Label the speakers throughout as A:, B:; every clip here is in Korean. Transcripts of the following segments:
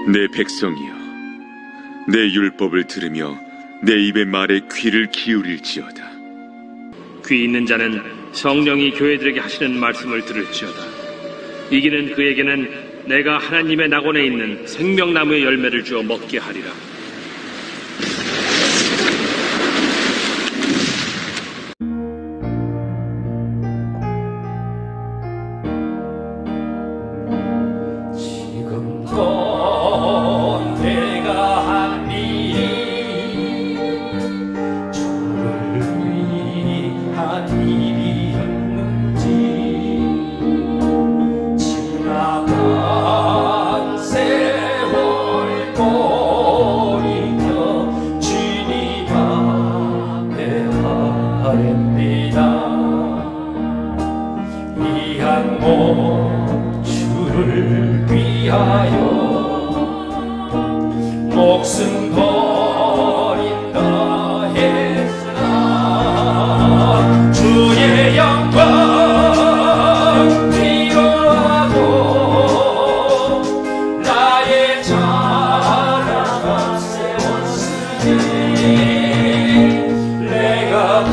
A: 내 백성이여, 내 율법을 들으며 내 입의 말에 귀를 기울일지어다.
B: 귀 있는 자는 성령이 교회들에게 하시는 말씀을 들을지어다. 이기는 그에게는 내가 하나님의 낙원에 있는 생명나무의 열매를 주어 먹게 하리라.
C: 주를 위하여 목숨 버린다 했으나 주의 영광 필요하고 나의 자랑을 세웠으니 내가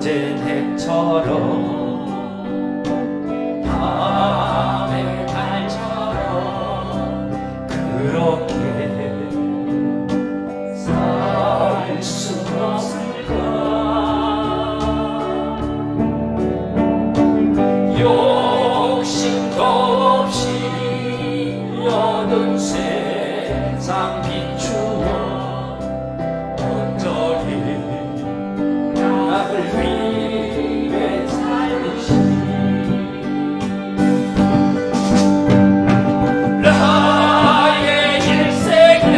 C: 낮은 해처럼 밤의 달처럼 그렇게 살 수 없을까. 욕심도 없이 여든 세상 비추어 온전히 나를 위해 살으시니 나의 일생에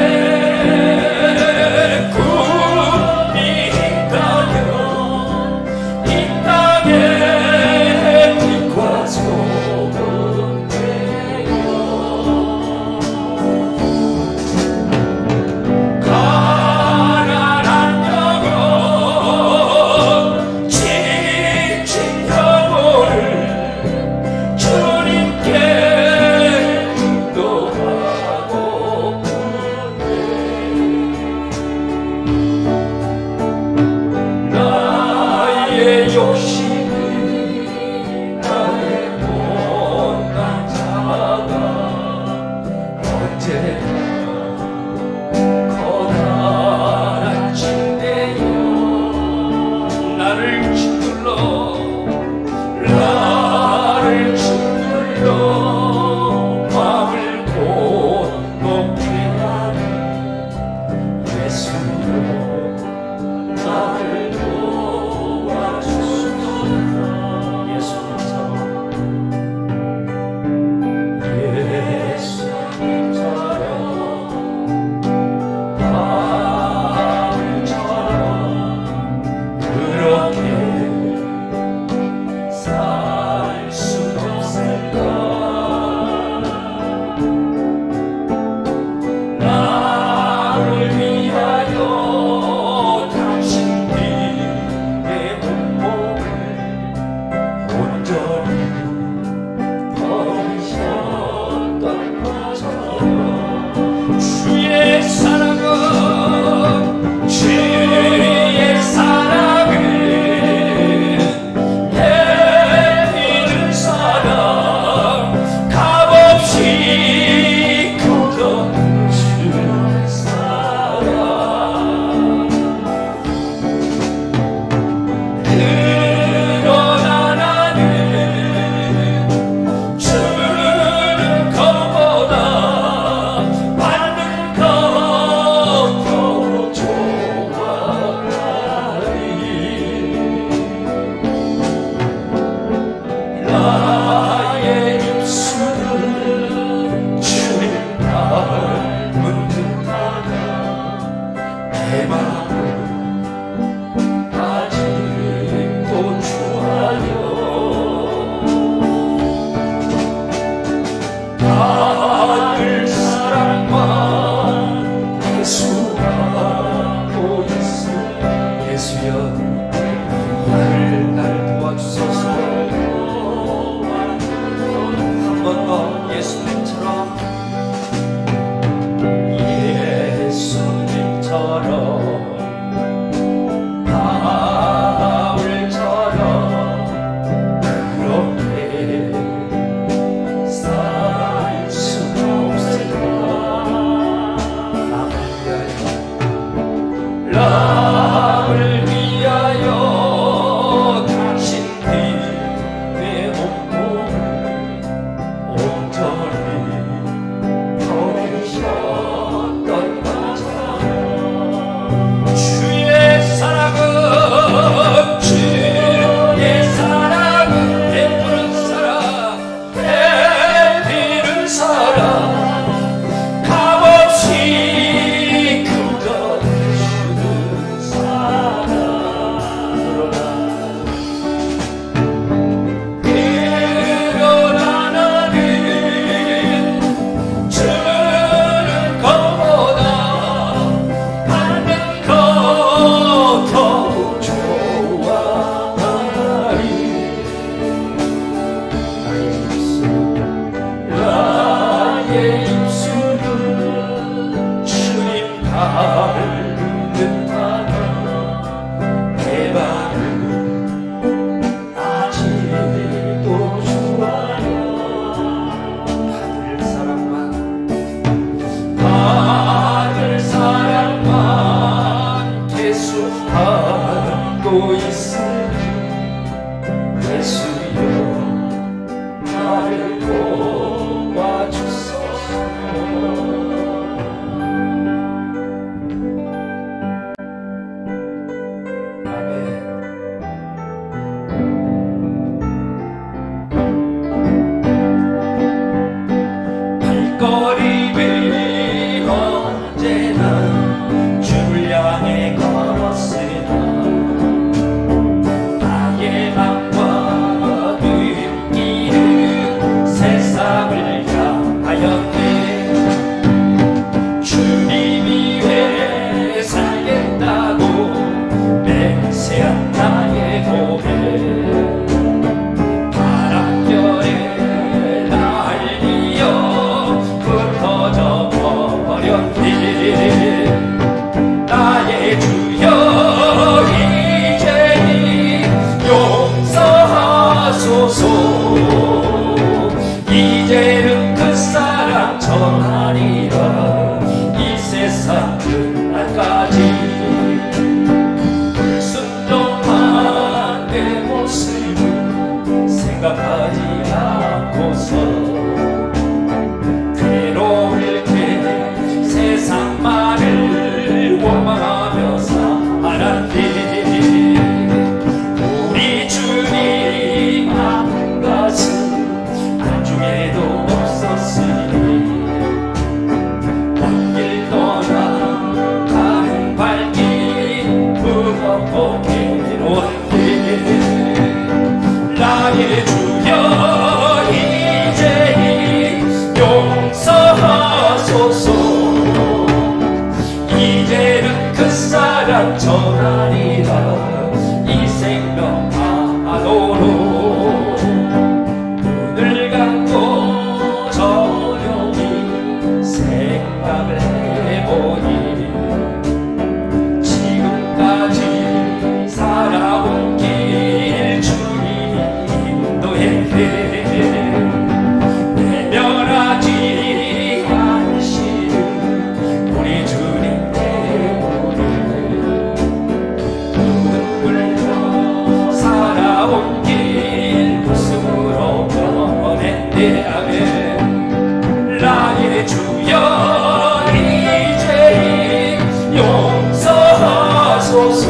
C: 세상 말을 원망 그 사랑 전하리라 이 생명 안으로 눈을 감고 조용히 생각을 해보니 지금까지 살아온 길 주님이 인도했네 외면하지 않으시는 우리 주님 때문에 눈물로 살아온 길 웃음으로 변했네 아멘 나의 주여 이제 용서하소서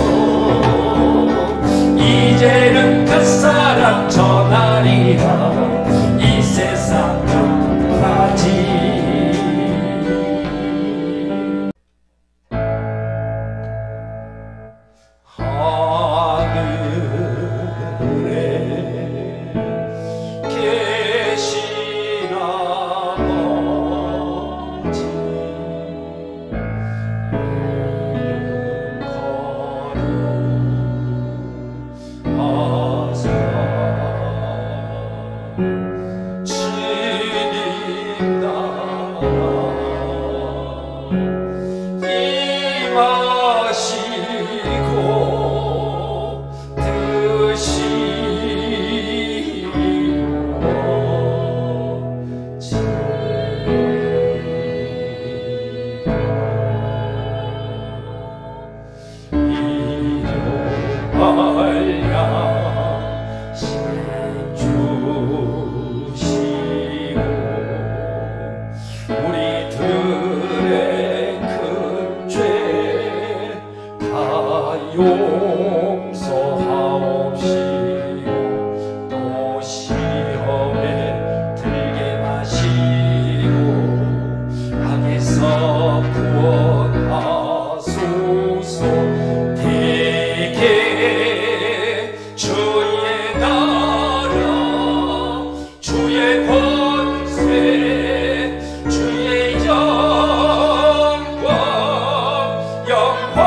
C: 이제는 그 사랑 전하리라 이 세상 끝까지 하늘에 계신 아버지 거룩하사 주님 나라 임하시고 우리들의 큰 죄 다 용서하옵시고 또 시험에 들게 마시고 악에서 구원하소서 대개 주의 나라 주의 권세 주의 영광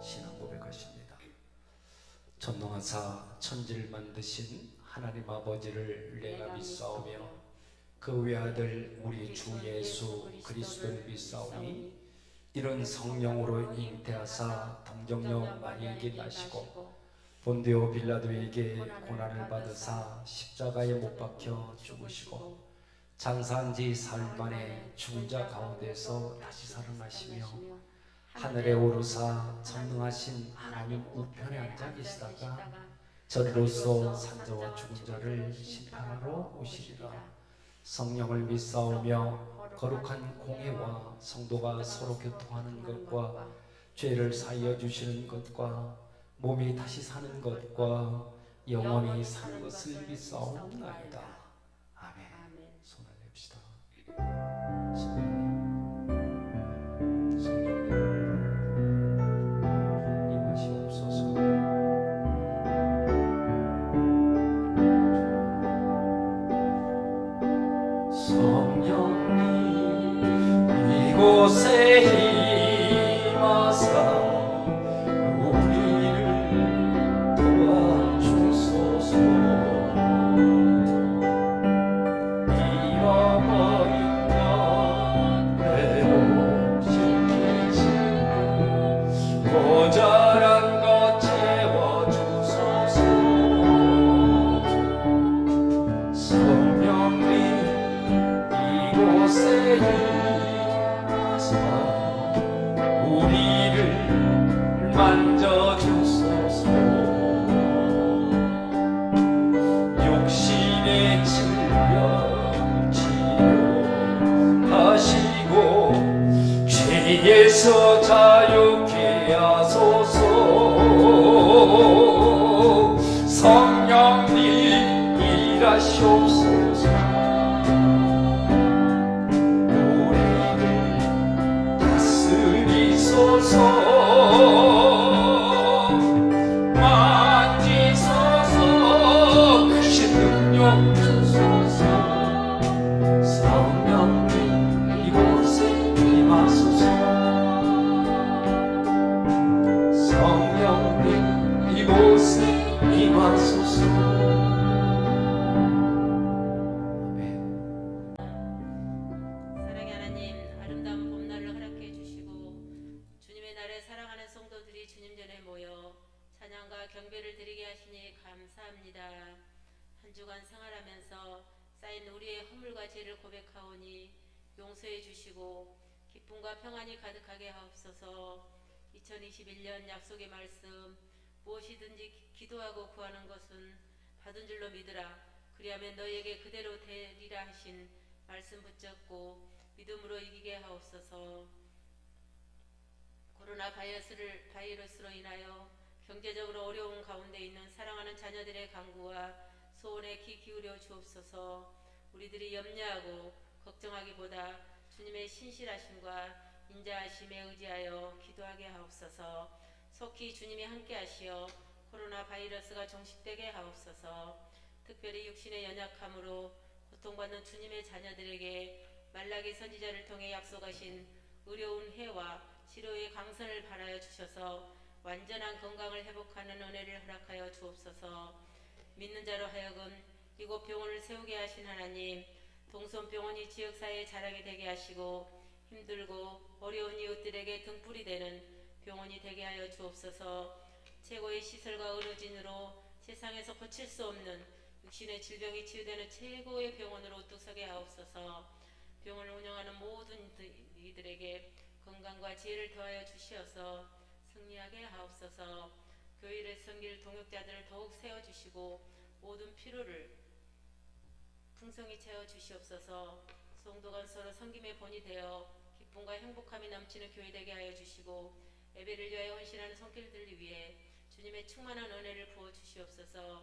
C: 신앙 고백하십니다. 전능하사 천지를 만드신 하나님 아버지를 내가 믿사오며 그 외아들 우리 주 예수 그리스도를 믿사오니 이런 성령으로 잉태하사 동정녀 마리에게 나시고 본디오 빌라도에게 고난을 받으사 십자가에 못 박혀 죽으시고 장사한 지 사흘 만에 죽은 자 가운데서 다시 살아나시며 하늘에 오르사 전능하신 하나님 우편에 앉아 계시다가 저리로서 산자와 죽은 자를 심판하러 오시리라. 성령을 믿사오며 거룩한 공예와 성도가 서로 교통하는 것과 죄를 사하여 주시는 것과 몸이 다시 사는 것과 영원히 사는 것을 믿사옵나이다. 아멘. 손을 냅시다. 성령님 임하시옵소서. 성령님 이곳에 임하사 우리를 도와주소서. 잃어버린 것 회복시키시고 모자란 것 채워주소서. 성령님 이곳에 임하사 우리를 만져주소서. 육신의 질병 치료하시고 죄에서 자유케 하소서. 성령님 일하시옵소서. 우리를 다스리소서. 성령님 이곳에 임하소서.
D: 사랑의 하나님, 아름다운 봄날을 허락해 주시고 주님의 날에 사랑하는 성도들이 주님 전에 모여 찬양과 경배를 드리게 하시니 감사합니다. 한 주간 생활하면서 쌓인 우리의 허물과 죄를 고백하오니 용서해 주시고 기쁨과 평안이 가득하게 하옵소서. 2021년 약속의 말씀, 무엇이든지 기도하고 구하는 것은 받은 줄로 믿으라. 그리하면 너희에게 그대로 되리라 하신 말씀 붙잡고 믿음으로 이기게 하옵소서. 코로나 바이러스로 인하여 경제적으로 어려운 가운데 있는 사랑하는 자녀들의 간구와 소원에 귀 기울여 주옵소서. 우리들이 염려하고 걱정하기보다 주님의 신실하심과 인자하심에 의지하여 기도하게 하옵소서. 속히 주님이 함께하시어 코로나 바이러스가 종식되게 하옵소서. 특별히 육신의 연약함으로 고통받는 주님의 자녀들에게 말라기 선지자를 통해 약속하신 의료운 해와 치료의 강선을 바라여 주셔서 완전한 건강을 회복하는 은혜를 허락하여 주옵소서. 믿는 자로 하여금 이곳 병원을 세우게 하신 하나님, 동선병원이 지역사회의 자랑이 되게 하시고 힘들고 어려운 이웃들에게 등불이 되는 병원이 되게 하여 주옵소서. 최고의 시설과 의료진으로 세상에서 고칠 수 없는 육신의 질병이 치유되는 최고의 병원으로 우뚝 서게 하옵소서. 병원을 운영하는 모든 이들에게 건강과 지혜를 더하여 주시어서 승리하게 하옵소서. 교회를 섬길 동역자들을 더욱 세워주시고 모든 필요를 풍성히 채워주시옵소서. 성도간 서로 섬김의 본이 되어 기쁨과 행복함이 넘치는 교회 되게 하여 주시고 예배를 위하여 헌신하는 손길들을 위해 주님의 충만한 은혜를 부어주시옵소서.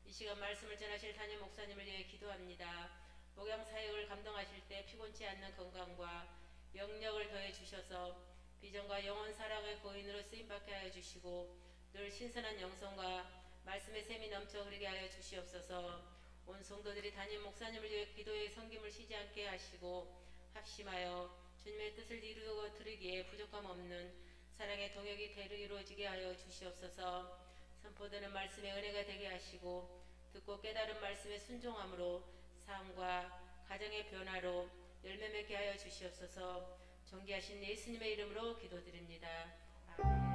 D: 이 시간 말씀을 전하실 담임 목사님을 위해 기도합니다. 목양 사역을 감당하실 때 피곤치 않는 건강과 영력을 더해 주셔서 비전과 영원 사랑의 고인으로 쓰임받게 하여 주시고 늘 신선한 영성과 말씀의 샘이 넘쳐 흐르게 하여 주시옵소서. 온 성도들이 담임 목사님을 위해 기도의 섬김을 쉬지 않게 하시고 합심하여 주님의 뜻을 이루어 드리기에 부족함 없는 사랑의 동역이 이루어지게 하여 주시옵소서. 선포되는 말씀의 은혜가 되게 하시고 듣고 깨달은 말씀의 순종함으로 삶과 가정의 변화로 열매 맺게 하여 주시옵소서. 존귀하신 예수님의 이름으로 기도드립니다. 아멘.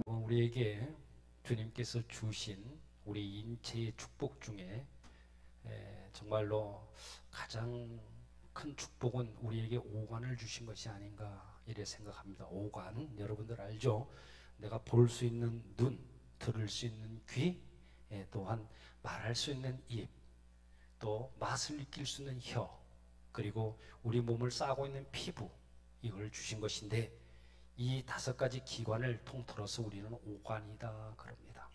E: 우리에게 주님께서 주신 우리 인체의 축복 중에 정말로 가장 큰 축복은 우리에게 오간을 주신 것이 아닌가 이래 생각합니다. 오간, 여러분들 알죠? 내가 볼 수 있는 눈, 들을 수 있는 귀, 또한 말할 수 있는 입, 또 맛을 느낄 수 있는 혀, 그리고 우리 몸을 싸고 있는 피부, 이걸 주신 것인데 이 5가지 기관을 통틀어서 우리는 오관이다 그럽니다.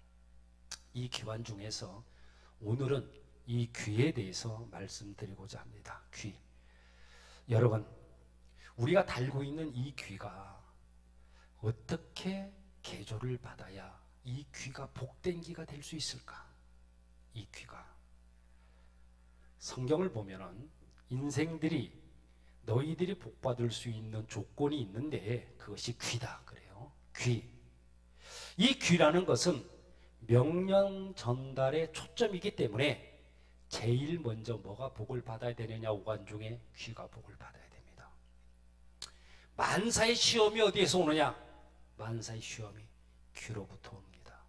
E: 이 기관 중에서 오늘은 이 귀에 대해서 말씀드리고자 합니다. 귀. 여러분, 우리가 달고 있는 이 귀가 어떻게 개조를 받아야 이 귀가 복된 귀가 될 수 있을까? 이 귀가. 성경을 보면은 인생들이 너희들이 복받을 수 있는 조건이 있는데 그것이 귀다 그래요. 귀. 이 귀라는 것은 명령 전달의 초점이기 때문에 제일 먼저 뭐가 복을 받아야 되느냐, 오간 중에 귀가 복을 받아야 됩니다. 만사의 시험이 어디에서 오느냐? 만사의 시험이 귀로부터 옵니다.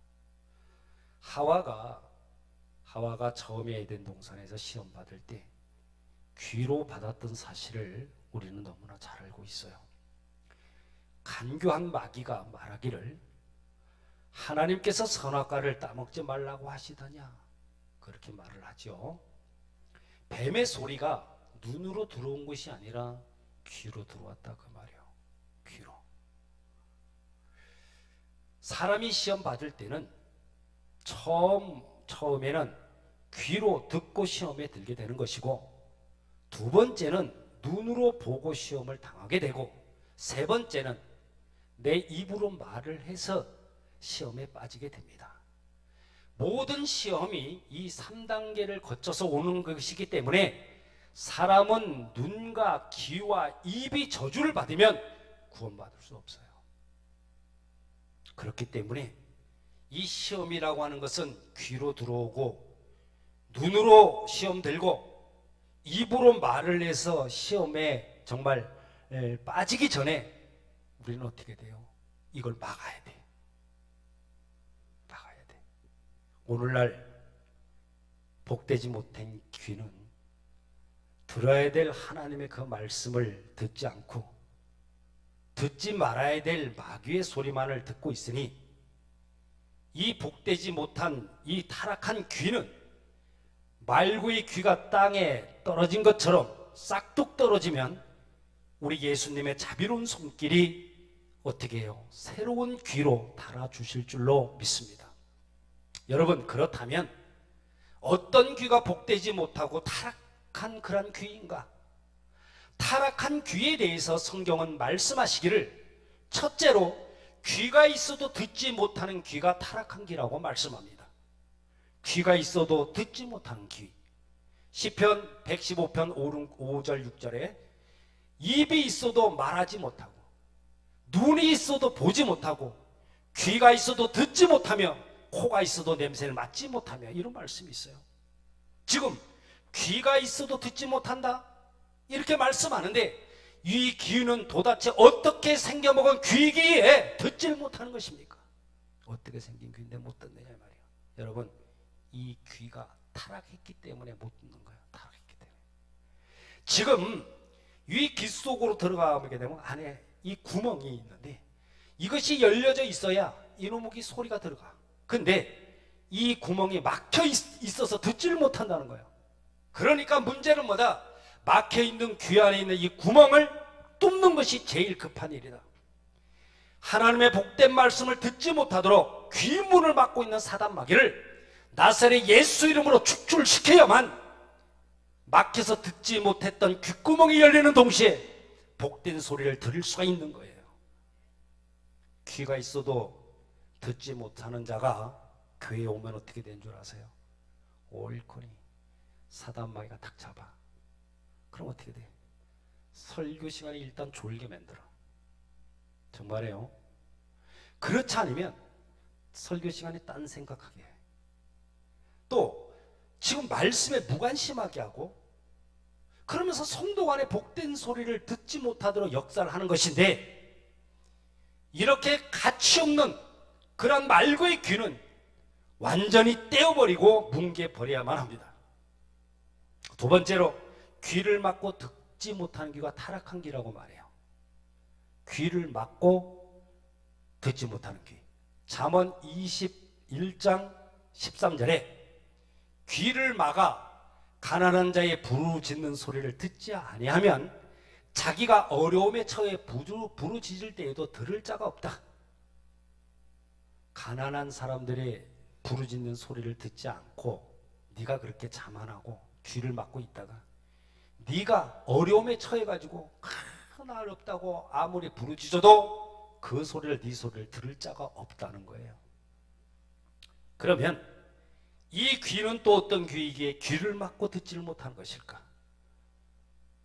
E: 하와가 처음에 에덴 동산에서 시험 받을 때 귀로 받았던 사실을 우리는 너무나 잘 알고 있어요. 간교한 마귀가 말하기를 하나님께서 선악과를 따먹지 말라고 하시더냐, 그렇게 말을 하죠. 뱀의 소리가 눈으로 들어온 것이 아니라 귀로 들어왔다 그 말이에요. 귀로. 사람이 시험 받을 때는 처음에는 귀로 듣고 시험에 들게 되는 것이고, 두 번째는 눈으로 보고 시험을 당하게 되고, 세 번째는 내 입으로 말을 해서 시험에 빠지게 됩니다. 모든 시험이 이 3단계를 거쳐서 오는 것이기 때문에 사람은 눈과 귀와 입이 저주를 받으면 구원받을 수 없어요. 그렇기 때문에 이 시험이라고 하는 것은 귀로 들어오고, 눈으로 시험 들고, 입으로 말을 해서 시험에 정말 빠지기 전에 우리는 어떻게 돼요? 이걸 막아야 돼. 막아야 돼. 오늘날 복되지 못한 귀는 들어야 될 하나님의 그 말씀을 듣지 않고 듣지 말아야 될 마귀의 소리만을 듣고 있으니, 이 복되지 못한 이 타락한 귀는 말구의 귀가 땅에 떨어진 것처럼 싹둑 떨어지면 우리 예수님의 자비로운 손길이 어떻게 해요? 새로운 귀로 달아주실 줄로 믿습니다. 여러분, 그렇다면 어떤 귀가 복되지 못하고 타락한 그런 귀인가? 타락한 귀에 대해서 성경은 말씀하시기를, 첫째로 귀가 있어도 듣지 못하는 귀가 타락한 귀라고 말씀합니다. 귀가 있어도 듣지 못하는 귀. 시편 115편 5절 6절에 입이 있어도 말하지 못하고, 눈이 있어도 보지 못하고, 귀가 있어도 듣지 못하며, 코가 있어도 냄새를 맡지 못하며, 이런 말씀이 있어요. 지금 귀가 있어도 듣지 못한다 이렇게 말씀하는데, 이 귀는 도대체 어떻게 생겨먹은 귀기에 듣질 못하는 것입니까? 어떻게 생긴 귀인데 못 듣느냐 말이에요. 여러분, 이 귀가 타락했기 때문에 못 듣는 거예요. 타락했기 때문에. 지금 이 귀 속으로 들어가게 되면 안에 이 구멍이 있는데, 이것이 열려져 있어야 이놈의 귀 소리가 들어가. 근데 이 구멍이 막혀 있어서 듣지를 못한다는 거예요. 그러니까 문제는 뭐다? 막혀 있는 귀 안에 있는 이 구멍을 뚫는 것이 제일 급한 일이다. 하나님의 복된 말씀을 듣지 못하도록 귀문을 막고 있는 사단 마귀를 나사렛 예수 이름으로 축출시켜야만 막혀서 듣지 못했던 귓구멍이 열리는 동시에 복된 소리를 들을 수가 있는 거예요. 귀가 있어도 듣지 못하는 자가 교회에 오면 어떻게 되는 줄 아세요? 옳거니 사단 마귀가 탁 잡아. 그럼 어떻게 돼? 설교 시간에 일단 졸게 만들어. 정말이에요. 그렇지 않으면 설교 시간에 딴 생각하게 해. 또 지금 말씀에 무관심하게 하고, 그러면서 성도 간의 복된 소리를 듣지 못하도록 역사를 하는 것인데, 이렇게 가치 없는 그런 말고의 귀는 완전히 떼어버리고 뭉개버려야만 합니다. 두 번째로, 귀를 막고 듣지 못하는 귀가 타락한 귀라고 말해요. 귀를 막고 듣지 못하는 귀. 잠언 21장 13절에 귀를 막아 가난한 자의 부르짖는 소리를 듣지 아니하면 자기가 어려움에 처해 부르짖을 때에도 들을 자가 없다. 가난한 사람들의 부르짖는 소리를 듣지 않고 네가 그렇게 자만하고 귀를 막고 있다가 네가 어려움에 처해가지고 나 어렵다고 아무리 부르짖어도 그 소리를, 네 소리를 들을 자가 없다는 거예요. 그러면 이 귀는 또 어떤 귀이기에 귀를 막고 듣지를 못하는 것일까?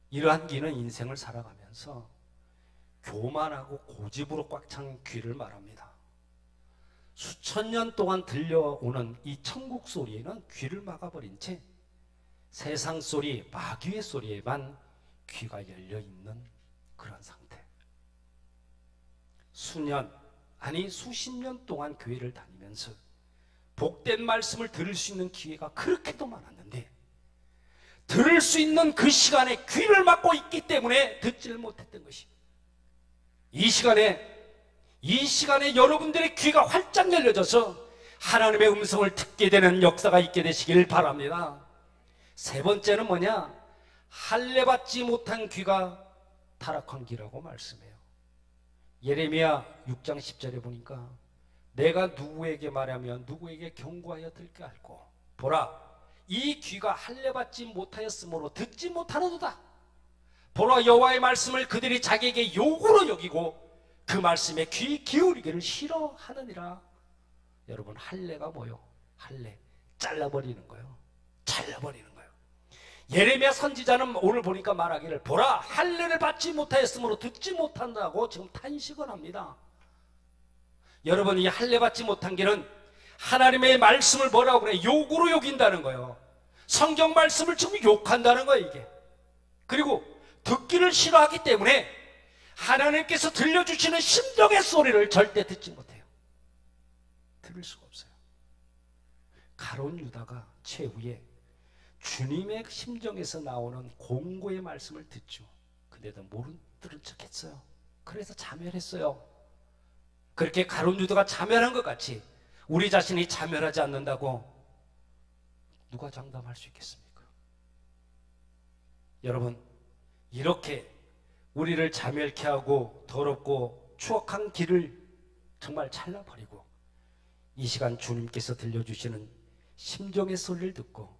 E: 이러한 귀는 인생을 살아가면서 교만하고 고집으로 꽉 찬 귀를 말합니다. 수천 년 동안 들려오는 이 천국 소리에는 귀를 막아버린 채 세상 소리, 마귀의 소리에만 귀가 열려있는 그런 상태. 수년, 아니 수십 년 동안 교회를 다니면서 복된 말씀을 들을 수 있는 기회가 그렇게도 많았는데, 들을 수 있는 그 시간에 귀를 막고 있기 때문에 듣지를 못했던 것이, 이 시간에 여러분들의 귀가 활짝 열려져서 하나님의 음성을 듣게 되는 역사가 있게 되시길 바랍니다. 세 번째는 뭐냐? 할례받지 못한 귀가 타락한 귀라고 말씀해요. 예레미야 6장 10절에 보니까 내가 누구에게 말하면 누구에게 경고하여 들게 알고, 보라 이 귀가 할례받지 못하였으므로 듣지 못하노도다. 보라 여호와의 말씀을 그들이 자기에게 욕으로 여기고 그 말씀에 귀 기울이기를 싫어하느니라. 여러분, 할례가 뭐요? 할례, 잘라버리는 거예요. 잘라버리는 거예요. 예레미야 선지자는 오늘 보니까 말하기를, 보라 할례를 받지 못하였으므로 듣지 못한다고 지금 탄식을 합니다. 여러분, 이 할례 받지 못한 길은 하나님의 말씀을 뭐라고 그래? 욕으로 여긴다는 거예요. 성경 말씀을 지금 욕한다는 거예요, 이게. 그리고 듣기를 싫어하기 때문에 하나님께서 들려주시는 심정의 소리를 절대 듣지 못해요. 들을 수가 없어요. 가룟 유다가 최후에 주님의 심정에서 나오는 공고의 말씀을 듣죠. 근데도 모른 들은 척 했어요. 그래서 자멸했어요. 그렇게 가룟 유다가 자멸한 것 같이 우리 자신이 자멸하지 않는다고 누가 장담할 수 있겠습니까? 여러분, 이렇게 우리를 자멸케 하고 더럽고 추악한 길을 정말 잘라버리고 이 시간 주님께서 들려주시는 심정의 소리를 듣고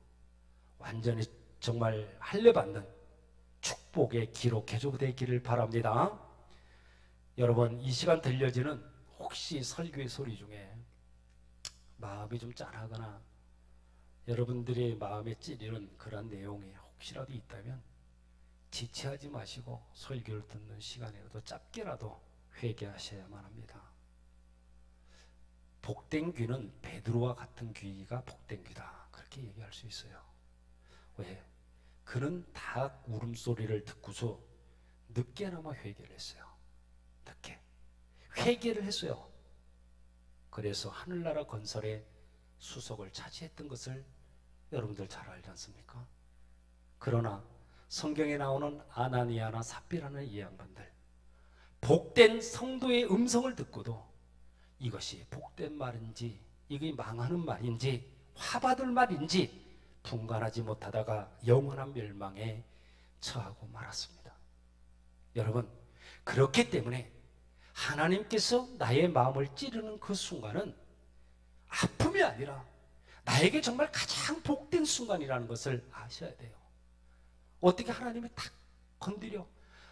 E: 완전히 정말 할례받는 축복의 기로 개조되기를 바랍니다. 여러분, 이 시간 들려지는 혹시 설교의 소리 중에 마음이 좀 짠하거나 여러분들의 마음에 찌르는 그런 내용이 혹시라도 있다면 지체하지 마시고 설교를 듣는 시간이라도 짧게라도 회개하셔야만 합니다. 복된 귀는 베드로와 같은 귀가 복된 귀다, 그렇게 얘기할 수 있어요. 왜? 그는 닭 울음소리를 듣고서 늦게나마 회개를 했어요. 늦게 회개를 했어요. 그래서 하늘나라 건설에 수석을 차지했던 것을 여러분들 잘 알지 않습니까? 그러나 성경에 나오는 아나니아나 삽비라는 이 양반들, 복된 성도의 음성을 듣고도 이것이 복된 말인지 이게 망하는 말인지 화받을 말인지 분간하지 못하다가 영원한 멸망에 처하고 말았습니다. 여러분, 그렇기 때문에 하나님께서 나의 마음을 찌르는 그 순간은 아픔이 아니라 나에게 정말 가장 복된 순간이라는 것을 아셔야 돼요. 어떻게 하나님이 탁 건드려,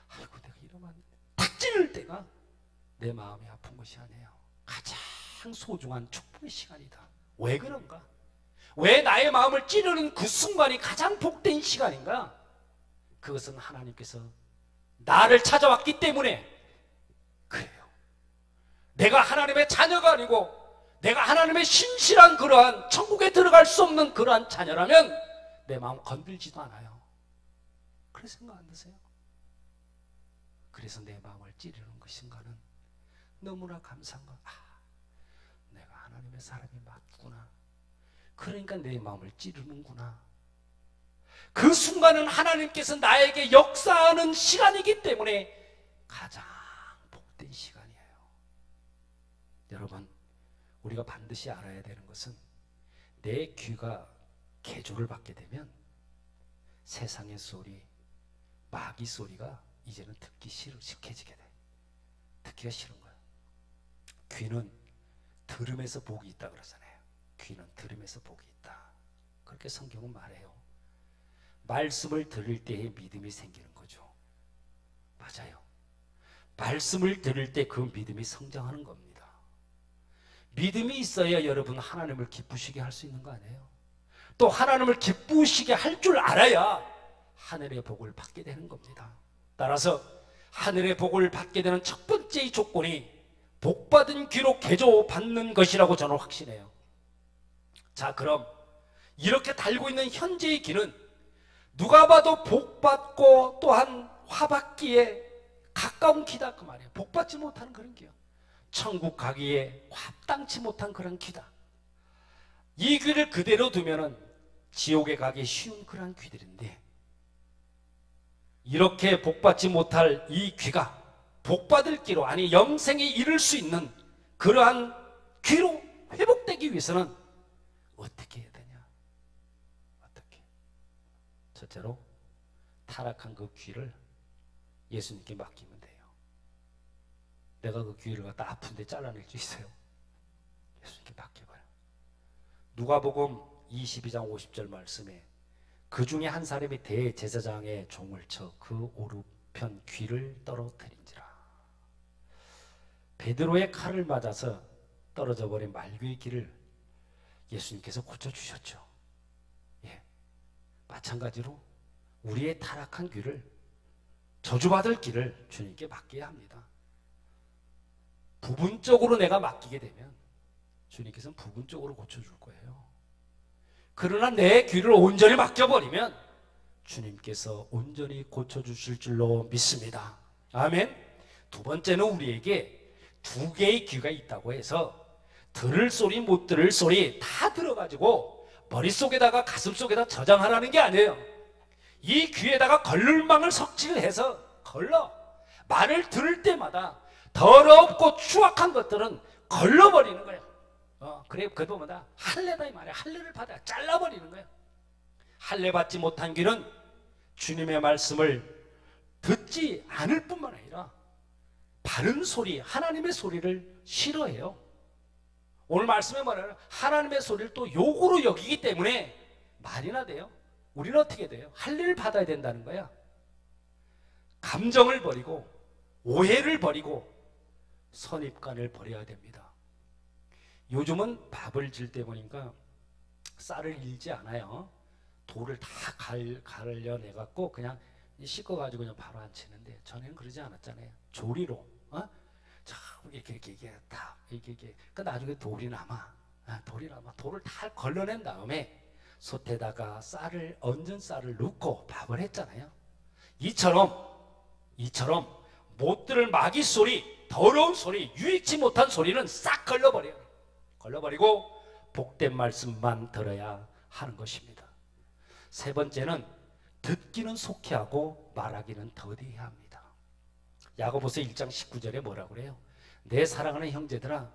E: 아이고 내가 이러면 탁 찌를 때가 내 마음이 아픈 것이 아니에요. 가장 소중한 축복의 시간이다. 왜 그런가? 왜 나의 마음을 찌르는 그 순간이 가장 복된 시간인가? 그것은 하나님께서 나를 찾아왔기 때문에 그래요. 내가 하나님의 자녀가 아니고 내가 하나님의 신실한 그러한 천국에 들어갈 수 없는 그러한 자녀라면 내 마음 건들지도 않아요. 그런 생각 안 드세요? 그래서 내 마음을 찌르는 것인가는 너무나 감사한 거. 내가 하나님의 사람이 맞구나. 그러니까 내 마음을 찌르는구나. 그 순간은 하나님께서 나에게 역사하는 시간이기 때문에 가장 복된 시간이에요. 여러분, 우리가 반드시 알아야 되는 것은 내 귀가 개조를 받게 되면 세상의 소리, 마귀 소리가 이제는 듣기 싫어지게 돼. 듣기가 싫은 거야. 귀는 들음에서 복이 있다 그러잖아요. 귀는 들음에서 복이 있다. 그렇게 성경은 말해요. 말씀을 들을 때에 믿음이 생기는 거죠. 맞아요. 말씀을 들을 때 그 믿음이 성장하는 겁니다. 믿음이 있어야 여러분 하나님을 기쁘시게 할 수 있는 거 아니에요? 또 하나님을 기쁘시게 할 줄 알아야 하늘의 복을 받게 되는 겁니다. 따라서 하늘의 복을 받게 되는 첫 번째 조건이 복받은 귀로 개조받는 것이라고 저는 확신해요. 자, 그럼 이렇게 달고 있는 현재의 귀는 누가 봐도 복받고 또한 화받기에 가까운 귀다 그 말이에요. 복받지 못하는 그런 귀야. 천국 가기에 합당치 못한 그런 귀다. 이 귀를 그대로 두면은 지옥에 가기 쉬운 그런 귀들인데, 이렇게 복받지 못할 이 귀가 복받을 귀로, 아니 영생에 이를 수 있는 그러한 귀로 회복되기 위해서는 어떻게 해야 되냐? 어떻게? 첫째로 타락한 그 귀를 예수님께 맡기면 돼요. 내가 그 귀를 갖다 아픈데 잘라낼 수 있어요. 예수님께 맡겨봐요. 누가복음 22장 50절 말씀에 그 중에 한 사람이 대제사장의 종을 쳐 그 오른편 귀를 떨어뜨린지라. 베드로의 칼을 맞아서 떨어져 버린 말귀의 귀를 예수님께서 고쳐주셨죠. 예. 마찬가지로 우리의 타락한 귀를, 저주받을 귀를 주님께 맡겨야 합니다. 부분적으로 내가 맡기게 되면 주님께서는 부분적으로 고쳐줄 거예요. 그러나 내 귀를 온전히 맡겨버리면 주님께서 온전히 고쳐주실 줄로 믿습니다. 아멘. 두 번째는 우리에게 두 개의 귀가 있다고 해서 들을 소리 못 들을 소리 다 들어가지고 머릿속에다가 가슴속에다 저장하라는 게 아니에요. 이 귀에다가 걸룰망을 석치를 해서 걸러. 말을 들을 때마다 더럽고 추악한 것들은 걸러버리는 거예요. 그래, 그보다 할례다 이 말이야. 할례를 받아 잘라버리는 거예요. 할례 받지 못한 귀는 주님의 말씀을 듣지 않을 뿐만 아니라 바른 소리, 하나님의 소리를 싫어해요. 오늘 말씀에 말하는 하나님의 소리를 또 욕으로 여기기 때문에 말이나 돼요. 우리는 어떻게 돼요? 할례를 받아야 된다는 거야. 감정을 버리고 오해를 버리고 선입관을 버려야 됩니다. 요즘은 밥을 질 때 보니까 쌀을 일지 않아요. 돌을 다 갈려내갖고 그냥 씻어가지고 그냥 바로 안 치는데, 전에는 그러지 않았잖아요. 조리로, 자, 이렇게 다, 그 나중에 돌이 남아. 돌을 다 걸러낸 다음에 솥에다가 얹은 쌀을 넣고 밥을 했잖아요. 이처럼 못 들을 마귀 소리, 더러운 소리, 유익치 못한 소리는 싹 걸러버려요. 걸러버리고 복된 말씀만 들어야 하는 것입니다. 세 번째는 듣기는 속히 하고 말하기는 더디해야 합니다. 야고보서 1장 19절에 뭐라고 그래요? 내 사랑하는 형제들아,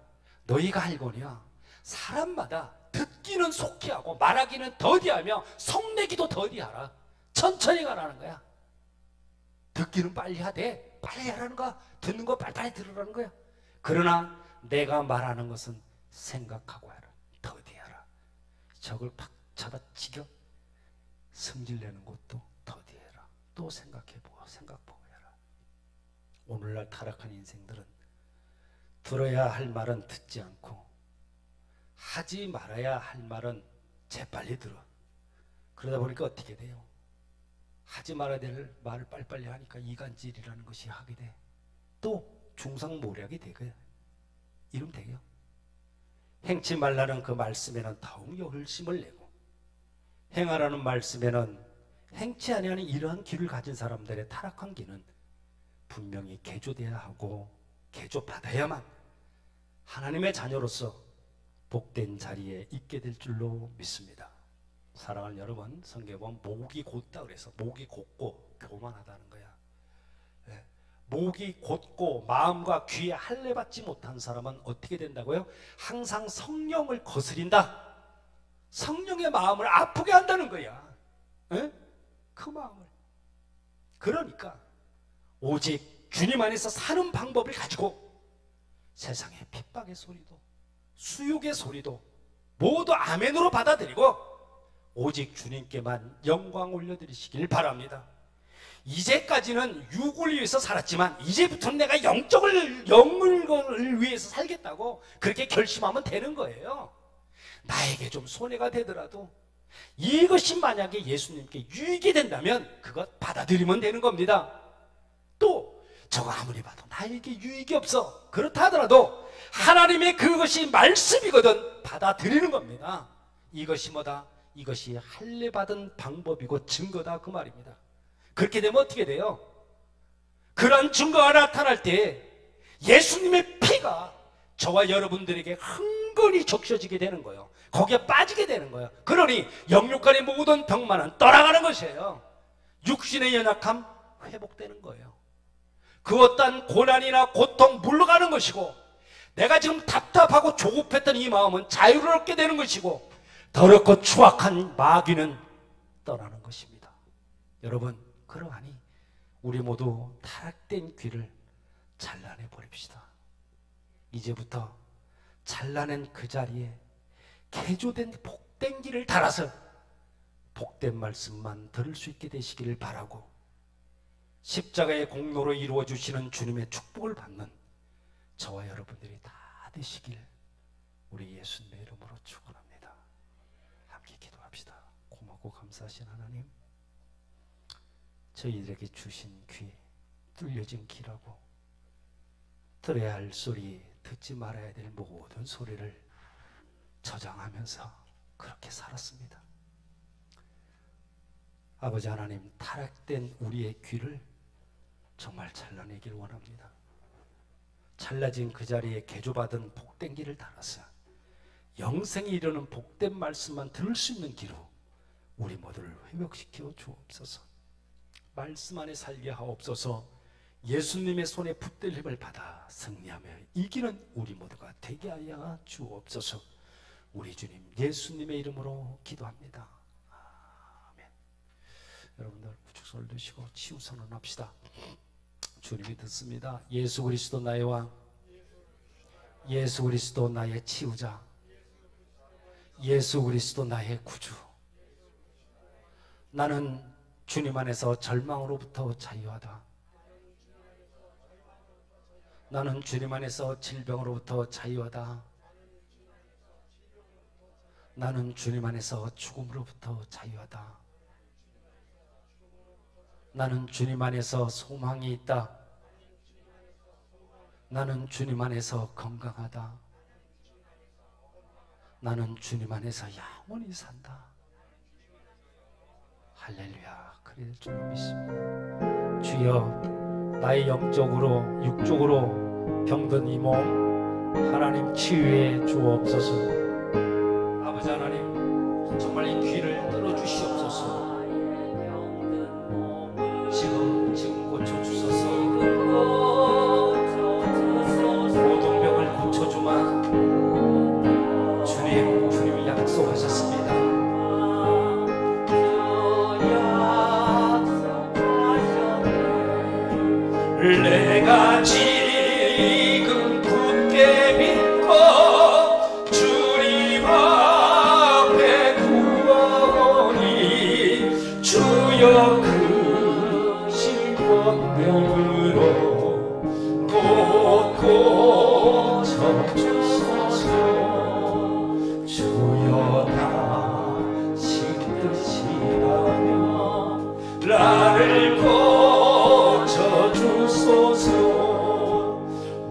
E: 너희가 알거니와 사람마다 듣기는 속히 하고 말하기는 더디하며 성내기도 더디하라. 천천히 가라는 거야. 듣기는 빨리 하되 빨리 하라는 거야. 듣는 거 빨리빨리 들으라는 거야. 그러나 내가 말하는 것은 생각하고 해라. 더디하라. 적을 팍 쳐다 치겨 승질내는 것도 더디해라. 또 생각해보고 생각보고 해라. 오늘날 타락한 인생들은 들어야 할 말은 듣지 않고 하지 말아야 할 말은 재빨리 들어. 그러다 보니까 어떻게 돼요? 하지 말아야 될 말을 빨리빨리 하니까 이간질이라는 것이 하게 돼. 또 중상모략이 되고요. 이러면 돼요. 행치 말라는 그 말씀에는 더욱 열심을 내고, 행하라는 말씀에는 행치 아니하는 이러한 길을 가진 사람들의 타락한 길은 분명히 개조돼야 하고 개조받아야만 하나님의 자녀로서 복된 자리에 있게 될 줄로 믿습니다. 사랑하는 여러분, 성경에 보면 목이 곧다 그래서 목이 곧고 교만하다는 거야. 네. 목이 곧고 마음과 귀에 할례받지 못한 사람은 어떻게 된다고요? 항상 성령을 거스린다. 성령의 마음을 아프게 한다는 거야. 네? 그 마음을. 그러니까 오직 주님 안에서 사는 방법을 가지고 세상의 핍박의 소리도 수욕의 소리도 모두 아멘으로 받아들이고 오직 주님께만 영광 올려드리시길 바랍니다. 이제까지는 육을 위해서 살았지만 이제부터는 내가 영을 위해서 살겠다고 그렇게 결심하면 되는 거예요. 나에게 좀 손해가 되더라도 이것이 만약에 예수님께 유익이 된다면 그것 받아들이면 되는 겁니다. 또 저거 아무리 봐도 나에게 유익이 없어. 그렇다 하더라도 하나님의 그것이 말씀이거든 받아들이는 겁니다. 이것이 뭐다? 이것이 할례받은 방법이고 증거다 그 말입니다. 그렇게 되면 어떻게 돼요? 그런 증거가 나타날 때 예수님의 피가 저와 여러분들에게 흥건히 적셔지게 되는 거예요. 거기에 빠지게 되는 거예요. 그러니 영육간의 모든 병만은 떠나가는 것이에요. 육신의 연약함 회복되는 거예요. 그 어떤 고난이나 고통 물러가는 것이고 내가 지금 답답하고 조급했던 이 마음은 자유를 얻게 되는 것이고 더럽고 추악한 마귀는 떠나는 것입니다. 여러분, 그러하니 우리 모두 타락된 귀를 잘라내 버립시다. 이제부터 잘라낸 그 자리에 개조된 복된 길을 달아서 복된 말씀만 들을 수 있게 되시기를 바라고 십자가의 공로로 이루어주시는 주님의 축복을 받는 저와 여러분들이 다 되시길 우리 예수님의 이름으로 축원합니다. 함께 기도합시다. 고맙고 감사하신 하나님, 저희들에게 주신 귀, 뚫려진 귀라고 들어야 할 소리, 듣지 말아야 될 모든 소리를 저장하면서 그렇게 살았습니다. 아버지 하나님, 타락된 우리의 귀를 정말 잘라내길 원합니다. 잘라진 그 자리에 개조받은 복된 길을 따라서 영생에 이르는 복된 말씀만 들을 수 있는 길로 우리 모두를 회복시켜 주옵소서. 말씀 안에 살게 하옵소서. 예수님의 손에 붙들 힘을 받아 승리하며 이기는 우리 모두가 되게 하여 주옵소서. 우리 주님 예수님의 이름으로 기도합니다. 아멘. 여러분들 우측 손을 드시고 치유 선언합시다. 주님이 듣습니다. 예수 그리스도 나의 왕, 예수 그리스도 나의 치유자, 예수 그리스도 나의 구주. 나는 주님 안에서 절망으로부터 자유하다. 나는 주님 안에서 질병으로부터 자유하다. 나는 주님 안에서 죽음으로부터 자유하다. 나는 주님 안에서 소망이 있다. 나는 주님 안에서 건강하다. 나는 주님 안에서 영원히 산다. 할렐루야. 그래 줄 믿습니다. 주여, 나의 영적으로 육적으로 병든 이 몸 하나님 치유해 주옵소서. 아버지 하나님, 정말 이 귀를 뚫어주시옵소서. 지금 고쳐주소서. 모든 병을 고쳐주마. 주님이 약속하셨습니다. 내가 지금 굳게 믿고 주님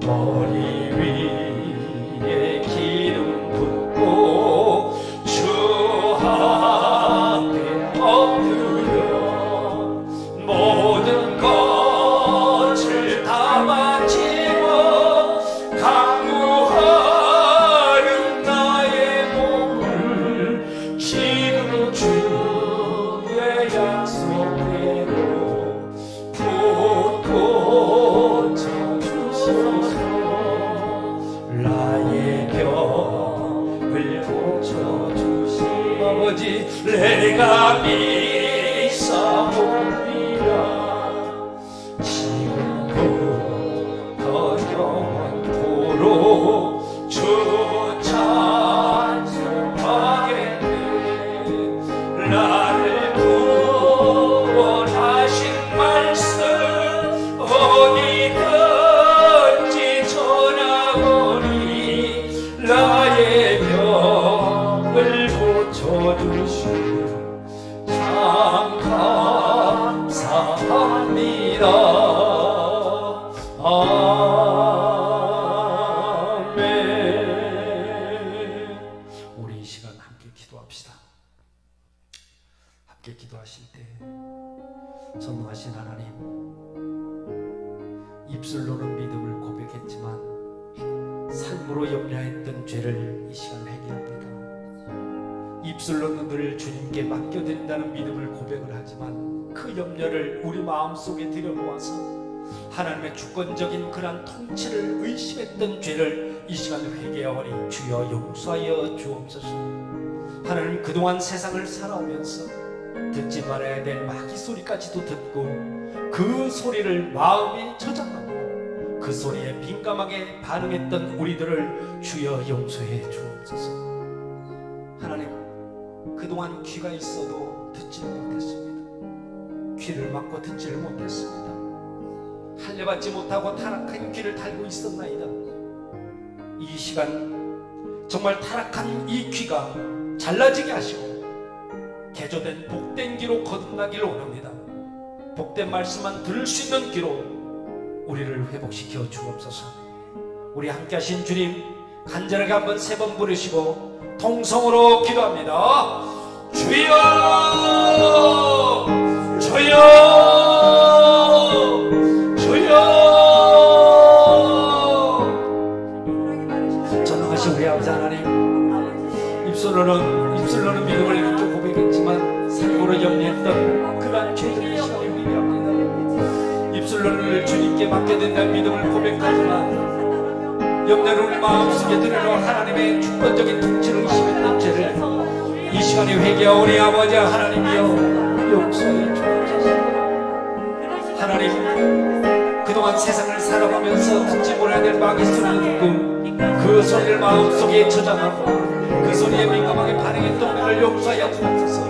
C: 머리 위에 기름 붓고 주 앞에 엎드려 모든 것을 다 바치고 강구하는 나의 몸을 지금 주의 약속대로 붙고 쳐주소서. 나의 병을 고쳐주신 아버지 내가 믿사옵니다. 지금부터 영원토록 주 찬송하겠네. 나를 구원하신 말씀 어디든지 전하오니 나의 병을 고쳐주시오. 참 감사합니다. 아멘. 우리 이 시간 함께 기도합시다. 함께 기도하실 때 전능하신 하나님, 입술로는 믿음을 고백했지만 삶으로 염려했던 죄를 이 시간 회개합니다. 입술로는 늘 주님께 맡겨드린다는 믿음을 고백을 하지만 그 염려를 우리 마음속에 들여놓아서 하나님의 주권적인 그런 통치를 의심했던 죄를 이 시간 회개하오니 주여 용서하여 주옵소서. 하나님, 그동안 세상을 살아오면서 듣지 말아야 될 마귀 소리까지도 듣고 그 소리를 마음에 저장하고 그 소리에 민감하게 반응했던 우리들을 주여 용서해 주옵소서. 하나님, 그동안 귀가 있어도 듣지를 못했습니다. 귀를 막고 듣지를 못했습니다. 할례받지 못하고 타락한 귀를 달고 있었나이다. 이 시간 정말 타락한 이 귀가 잘라지게 하시고 개조된 복된 귀로 거듭나기를 원합니다. 복된 말씀만 들을 수 있는 귀로 우리를 회복시켜 주옵소서. 우리 함께 하신 주님 간절하게 한번 3번 부르시고 통성으로 기도합니다. 주여 주여 주여. 전능하신 우리 아버지 하나님, 입술로는 믿음을 이렇게 고백했지만 삶으로 염려했던 그러한 죄들을 시간에 회개합니다. 입술로는 주님께 맡겨진다는 믿음을 고백하지만 염려를 우리 마음속에 들여놓은 하나님의 주권적인 통치를 의심했던 죄를 이 시간에 회개하오니 아버지 하나님이여 용서해 주옵소서. 하나님, 그동안 세상을 살아가면서 듣지 못해야 될 마귀 소리를 듣고 그 소리를 마음속에 저장하고 그 소리에 민감하게 반응했던 우리를 용서하여 주옵소서.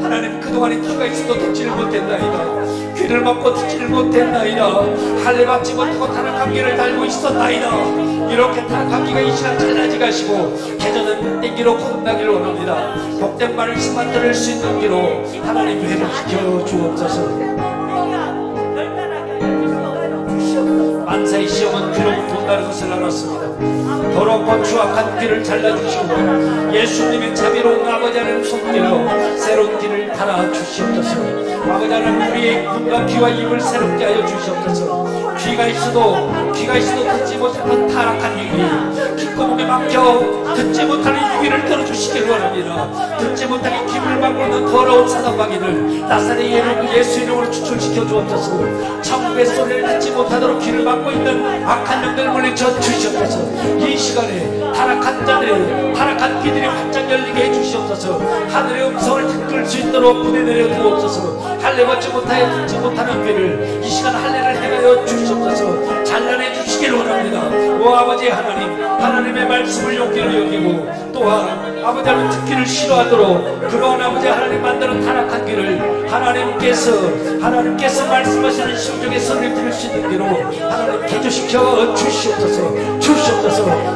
C: 하나님, 그동안에 귀가 있어도 듣지를 못했나이다. 귀를 막고 듣지를 못했나이다. 할례받지 못하고 타락한 귀를 달고 있었나이다. 이렇게 타락한 귀가 이 시간 잘라지게 하시고 개조된 땡기로 거듭나기를 원합니다. 복된 말씀만 들을 수 있는 귀로 하나님 회복시켜 주옵소서. 만사의 시험은 귀로부터 온다는 것을 알았습니다. 더럽고 추악한 귀를 잘라주시고 예수님의 자비로운 아버지 하나님 손길로 새로운 귀를 달아주시옵소서. 아버지 하나님, 우리의 눈과 귀와 입을 새롭게 하여 주시옵소서. 귀가 있어도 듣지 못하는 타락한 이 귀, 귓구멍에 막혀 듣지 못하는 이 귀를 들어주시길 원합니다. 듣지 못하게 귀를 막고 있는 더러운 사단마귀를 나사렛 예수 이름으로 추출시켜 주옵소서. 천국의 소리를 듣지 못하도록 귀를 막고 있는 악한 영들을 물리쳐 주시옵소서. 이 시간에 타락한 자들, 타락한 귀들이 활짝 열리게 해주시옵소서. 하늘의 음성을 듣을 수 있도록 부대 내려 주옵소서. 할례받지 못하여 듣지 못하는 귀를 이 시간 할례를 행하여 주시옵소서. 잘라내 주시길 원합니다. 오 아버지 하나님, 하나님의 말씀을 용기로 여기고 또한 아버지 하나님 듣기를 싫어하도록 그러한 아버지 하나님 만드는 타락한 귀를 하나님께서 말씀하시는 심정의 소리를 들을 수 있는 귀로 하나님 개조시켜 주시옵소서.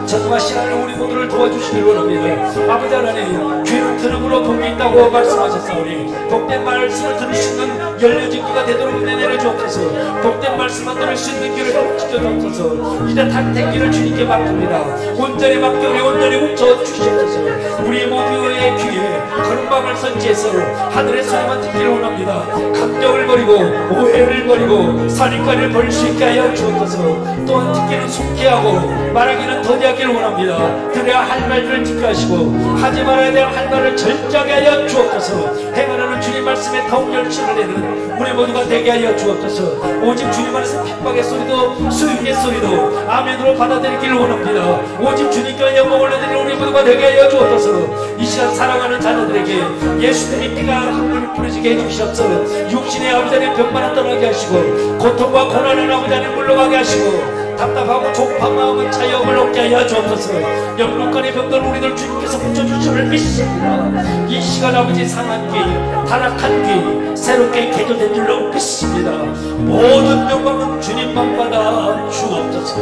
C: 전능하신 하나님 우리 모두를 도와주시길 원합니다. 아버지 하나님 귀는 들음으로 복이 있다고 말씀하셨사오니 복된 말씀을 들을 수 있는 열려진 귀가 되도록 은혜 내려주옵소서. 복된 말씀만 들을 수 있는 귀를 지켜주옵소서. 이제 탁된 귀를 주님께 맡깁니다. 온전히 맡겨 온전히 뭉쳐 주시옵소서. 우리 모두의 귀에 거룩함을 선지해서 하늘의 소리만 듣기를 원합니다. 감정을 버리고 오해를 버리고 살인까지를 버릴 수 있게 하여 주옵소서. 또한 듣기는 속히 하고 말하기는 더디하기를 원합니다. 그래야 할 말들을 지켜하시고 하지 말아야 될 할 말을 절제하게 하여 주옵소서. 행하는 주님 말씀에 더욱 열심을 내는 우리 모두가 되게 하여 주옵소서. 오직 주님 안에서 핍박의 소리도 수육의 소리도 아멘으로 받아들이기를 원합니다. 오직 주님께 영광 올려드리는 우리 모두가 되게 하여 주옵소서. 이 시간 사랑하는 자녀들에게 예수님의 피가 한물 부러지게 해주시옵소서. 육신의 아버지 하나님 병만을 떠나게 하시고 고통과 고난을 아버지 하나님 물러가게 하시고 답답하고 족한 마음은 자유함을 얻게 하여 주옵소서. 영육간의 병들 우리들 주님께서 붙여주심을 믿습니다. 이 시간 아버지 상한 귀 타락한 귀 새롭게 개조된 줄로 믿습니다. 모든 영광은 주님만 받아 주옵소서.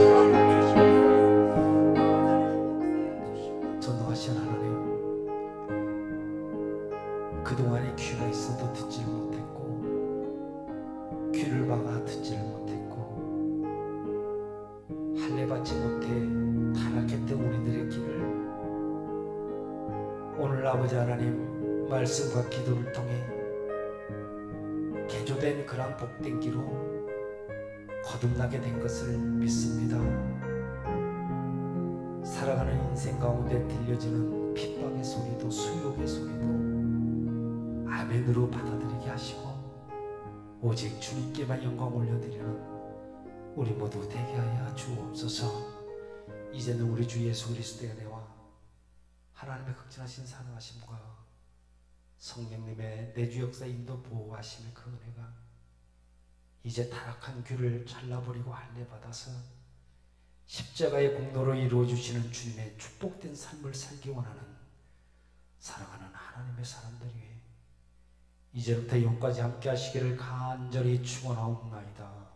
E: 전능하신 하나님, 그동안에 귀가 있어도 듣지를 못했고 귀를 막아 듣지를 못했고 할례받지 못해 타락했던 우리들의 길을 오늘 아버지 하나님 말씀과 기도를 통해 개조된 그런 복된 기로 거듭나게 된 것을 믿습니다. 살아가는 인생 가운데 들려지는 핍박의 소리도 수욕의 소리도 아멘으로 받아들이게 하시고 오직 주님께만 영광 올려드리는 우리 모두 되게 하여 주옵소서. 이제는 우리 주 예수 그리스도의 은혜와 하나님의 극진하신 사랑하심과 성령님의 내주 역사 인도 보호하심의 그 은혜가 이제 타락한 귀를 잘라버리고 할례받아서 십자가의 공로로 이루어주시는 주님의 축복된 삶을 살기 원하는 사랑하는 하나님의 사람들 위해 이제부터 영까지 함께 하시기를 간절히 축원하옵나이다.